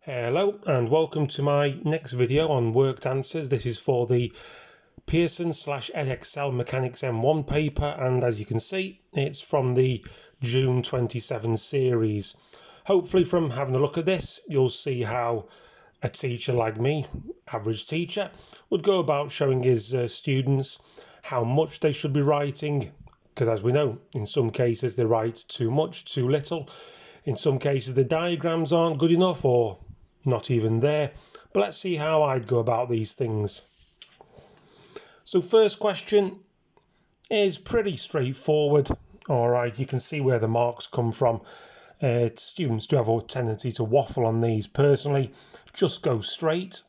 Hello and welcome to my next video on worked answers. This is for the Pearson/Edexcel Mechanics M1 paper, and as you can see it's from the June 27 series. Hopefully from having a look at this you'll see how a teacher like me, average teacher, would go about showing his students how much they should be writing, because as we know in some cases they write too much, too little. In some cases the diagrams aren't good enough or not even there, but let's see how I'd go about these things. So first question is pretty straightforward. Alright, you can see where the marks come from. Students do have a tendency to waffle on these. Personally, just go straight.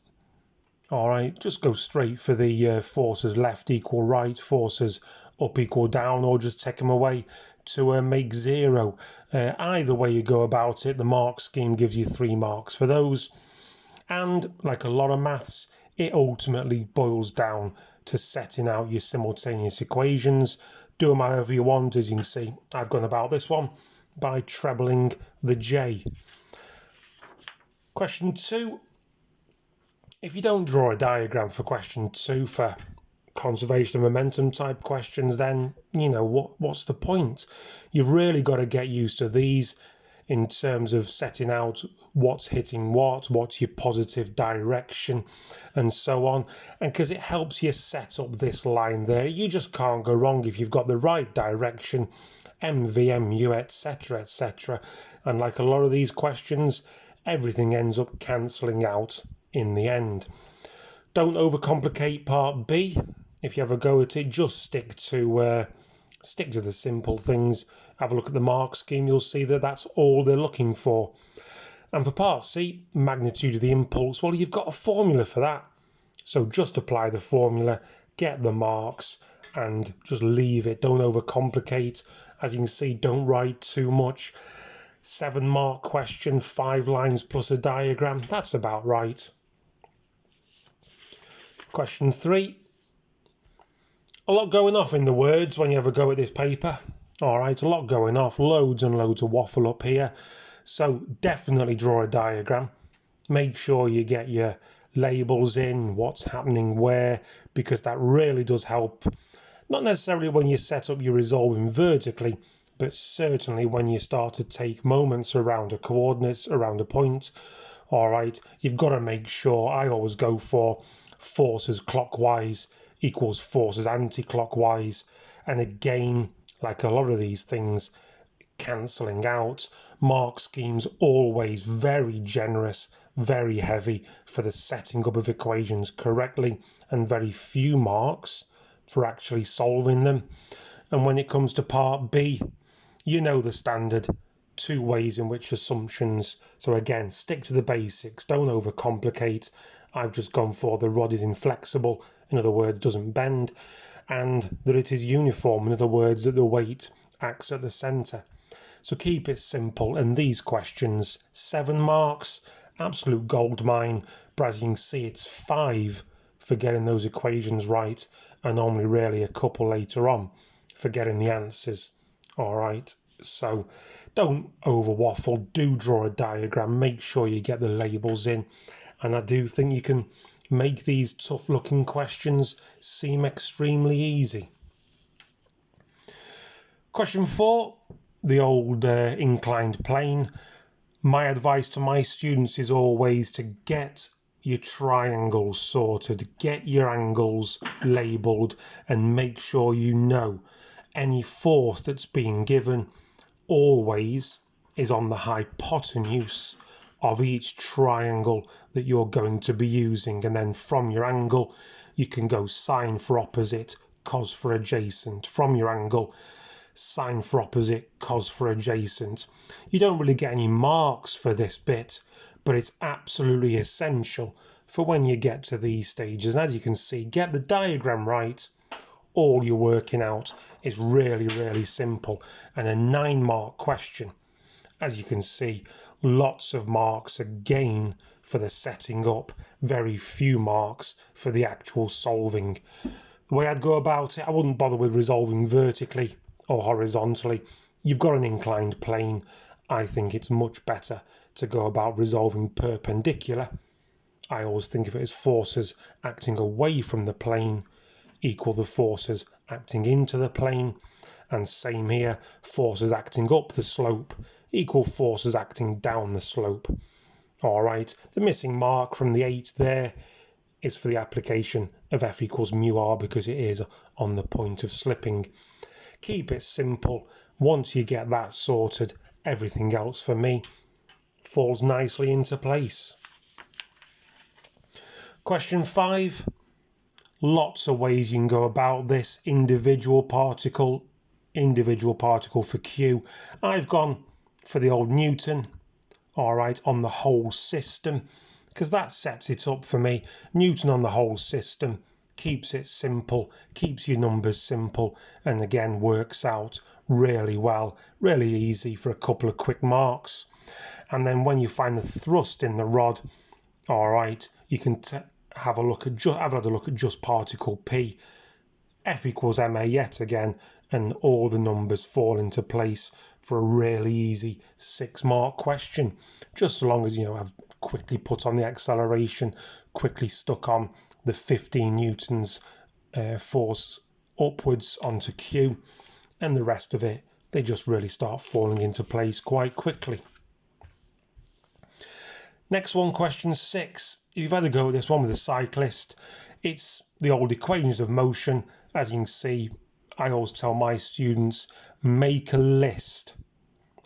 Alright, just go straight for the forces left equal right, forces up equal down, or just take them away to make 0. Either way you go about it, the mark scheme gives you 3 marks for those. And like a lot of maths, it ultimately boils down to setting out your simultaneous equations. Do them however you want. As you can see, I've gone about this one by trebling the J. Question 2. If you don't draw a diagram for question 2 for conservation of momentum type questions, then you know what's the point? You've really got to get used to these in terms of setting out what's hitting what's your positive direction and so on, and because it helps you set up this line there, you just can't go wrong if you've got the right direction, MVMU, etc, etc. And like a lot of these questions, everything ends up cancelling out in the end. Don't overcomplicate part B. If you have a go at it, just stick to the simple things. Have a look at the mark scheme, you'll see that that's all they're looking for. And for part C, magnitude of the impulse, well, you've got a formula for that. So just apply the formula, get the marks, and just leave it. Don't overcomplicate. As you can see, don't write too much. 7-mark question, 5 lines plus a diagram. That's about right. Question 3. A lot going off in the words when you have a go at this paper. Alright, a lot going off, loads and loads of waffle up here. So definitely draw a diagram. Make sure you get your labels in, what's happening where, because that really does help. Not necessarily when you set up your resolving vertically, but certainly when you start to take moments around a coordinates, around a point. Alright, you've got to make sure, I always go for forces clockwise equals forces anti-clockwise, and again, like a lot of these things, cancelling out. Mark schemes always very generous, very heavy for the setting up of equations correctly, and very few marks for actually solving them. And when it comes to part B, you know the standard 2 ways in which assumptions. So again, stick to the basics, don't overcomplicate. I've just gone for the rod is inflexible, in other words doesn't bend, and that it is uniform, in other words that the weight acts at the centre. So keep it simple, and these questions, 7 marks, absolute gold mine, but as you can see it's 5 for getting those equations right, and only really a couple later on for getting the answers. Alright, so don't over waffle, do draw a diagram, make sure you get the labels in, and I do think you can make these tough looking questions seem extremely easy. Question 4, the old inclined plane. My advice to my students is always to get your triangles sorted, get your angles labelled, and make sure you know any force that's being given always is on the hypotenuse of each triangle that you're going to be using, and then from your angle you can go sine for opposite, cos for adjacent. From your angle, sine for opposite, cos for adjacent. You don't really get any marks for this bit, but it's absolutely essential for when you get to these stages. And as you can see, get the diagram right, all you're working out is really, really simple, and a 9-mark question. As you can see, lots of marks again for the setting up, very few marks for the actual solving. The way I'd go about it, I wouldn't bother with resolving vertically or horizontally. You've got an inclined plane. I think it's much better to go about resolving perpendicular, I always think of it as forces acting away from the plane equal the forces acting into the plane, and same here, forces acting up the slope equal forces acting down the slope. All right, the missing mark from the 8 there is for the application of F equals mu r because it is on the point of slipping. Keep it simple. Once you get that sorted, everything else for me falls nicely into place. Question 5. Lots of ways you can go about this. Individual particle for Q. I've gone for the old Newton, all right, on the whole system, because that sets it up for me. Newton on the whole system keeps it simple, keeps your numbers simple, and again works out really well, really easy for a couple of quick marks. And then when you find the thrust in the rod, all right, you can have a look at just particle P. F equals ma yet again, and all the numbers fall into place for a really easy 6-mark question. Just as long as I've quickly put on the acceleration, quickly stuck on the 15 newtons force upwards onto Q, and the rest of it, they just really start falling into place quite quickly. Next one, question 6. If you've had a go at this one with a cyclist, it's the old equations of motion. As you can see, I always tell my students, make a list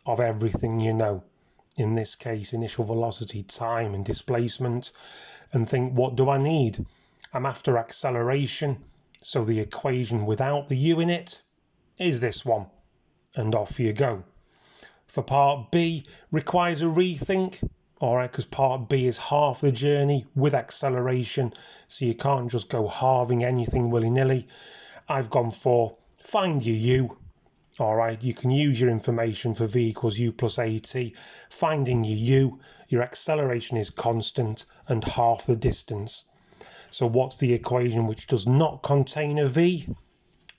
of everything you know. In this case, initial velocity, time and displacement, and think, what do I need? I'm after acceleration, so the equation without the u in it is this one, and off you go. For part B, requires a rethink. All right, because part B is half the journey with acceleration, so you can't just go halving anything willy-nilly. I've gone for find your u. All right, you can use your information for v equals u plus at. Finding your u, your acceleration is constant and half the distance. So what's the equation which does not contain a v?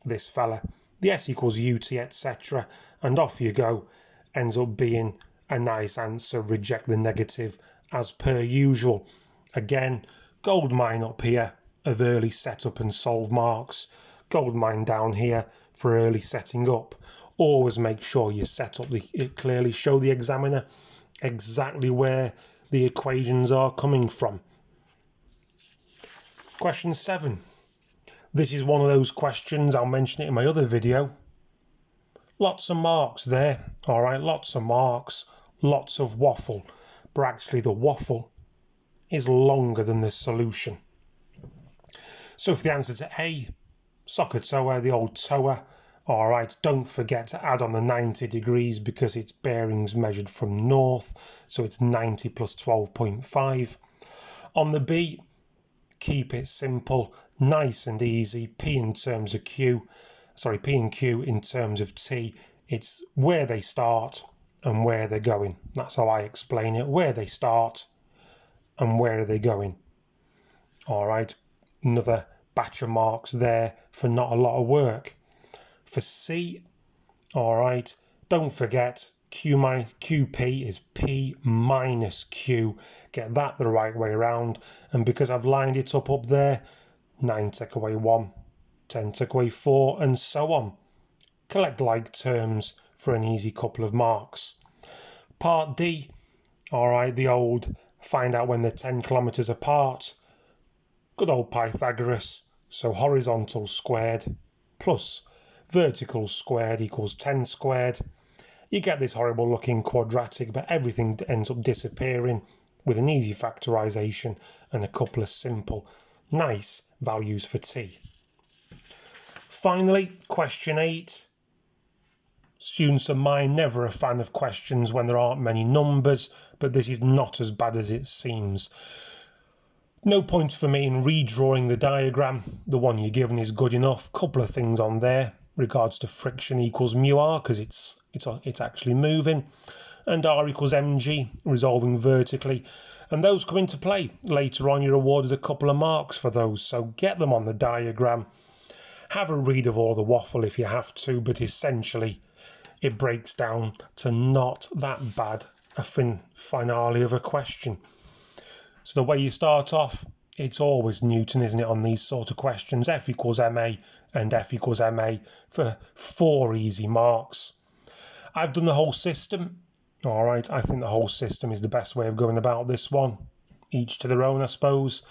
This fella, the s equals ut, etc. And off you go. Ends up being a nice answer. Reject the negative as per usual. Again, gold mine up here of early setup and solve marks. Gold mine down here for early setting up. Always make sure you set up it clearly. Show the examiner exactly where the equations are coming from. Question 7. This is one of those questions, I'll mention it in my other video. Lots of marks there, all right, lots of marks, lots of waffle, but actually the waffle is longer than the solution. So for the answer to A, SOHCAHTOA, the old TOA, all right, don't forget to add on the 90 degrees because its bearings measured from north, so it's 90 plus 12.5. On the B, keep it simple, nice and easy, P and Q in terms of T, it's where they start and where they're going. That's how I explain it, where they start and where are they going. All right, another batch of marks there for not a lot of work. For C, all right, don't forget QP is P minus Q. Get that the right way around. And because I've lined it up there, 9 take away 1, 10 take away 4, and so on. Collect like terms for an easy couple of marks. Part D, all right, the old find out when they're 10 kilometers apart. Good old Pythagoras. So horizontal squared plus vertical squared equals 10 squared. You get this horrible looking quadratic, but everything ends up disappearing with an easy factorization and a couple of simple, nice values for t. Finally, question 8. Students of mine, never a fan of questions when there aren't many numbers, but this is not as bad as it seems. No point for me in redrawing the diagram. The one you're given is good enough. Couple of things on there. Regards to friction equals mu r because it's actually moving, and r equals mg, resolving vertically, and those come into play. Later on you're awarded a couple of marks for those, so get them on the diagram. Have a read of all the waffle if you have to, but essentially it breaks down to not that bad a finale of a question. So the way you start off, it's always Newton, isn't it, on these sort of questions? F equals ma and F equals ma for 4 easy marks. I've done the whole system. All right, I think the whole system is the best way of going about this one. Each to their own, I suppose.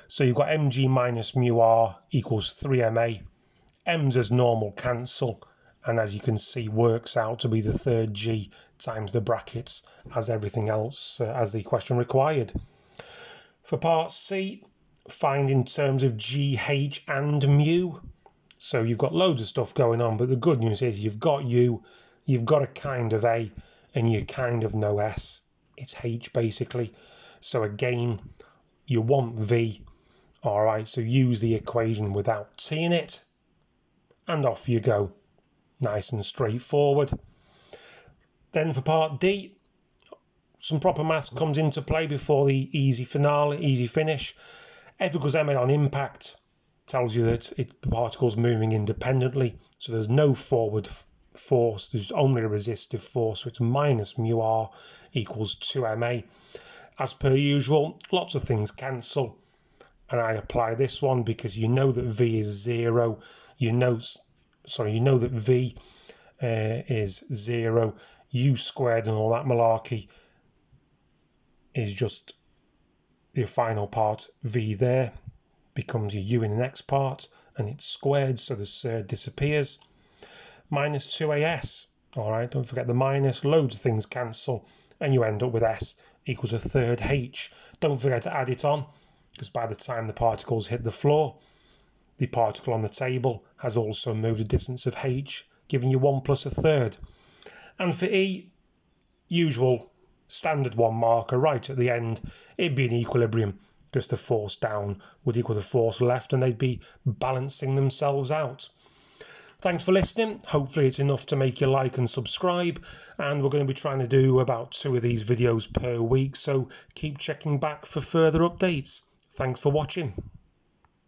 So you've got mg minus mu r equals 3ma. M's as normal cancel, and as you can see, works out to be the third g times the brackets as everything else as the question required. For part C, find in terms of g, h and mu. So you've got loads of stuff going on, but the good news is you've got u, you've got a kind of a, and you kind of know s. It's h basically. So again, you want v. All right, so use the equation without t in it, and off you go. Nice and straightforward. Then for part D, some proper maths comes into play before the easy finale, easy finish. F equals ma on impact tells you that the particle's moving independently, so there's no forward force, there's only a resistive force, so it's minus mu r equals 2ma. As per usual, lots of things cancel, and I apply this one because you know that v is 0, you know that v is 0, u squared and all that malarkey is just your final part. V there becomes your u in the next part, and it's squared, so the surd disappears. Minus 2as, all right, don't forget the minus, loads of things cancel, and you end up with s equals a third h. Don't forget to add it on, because by the time the particles hit the floor, the particle on the table has also moved a distance of h, giving you 1 plus a third. And for E, usual standard 1 marker right at the end, it'd be an equilibrium, just the force down would equal the force left, and they'd be balancing themselves out. Thanks for listening. Hopefully it's enough to make you like and subscribe, and we're going to be trying to do about 2 of these videos per week, so keep checking back for further updates. Thanks for watching.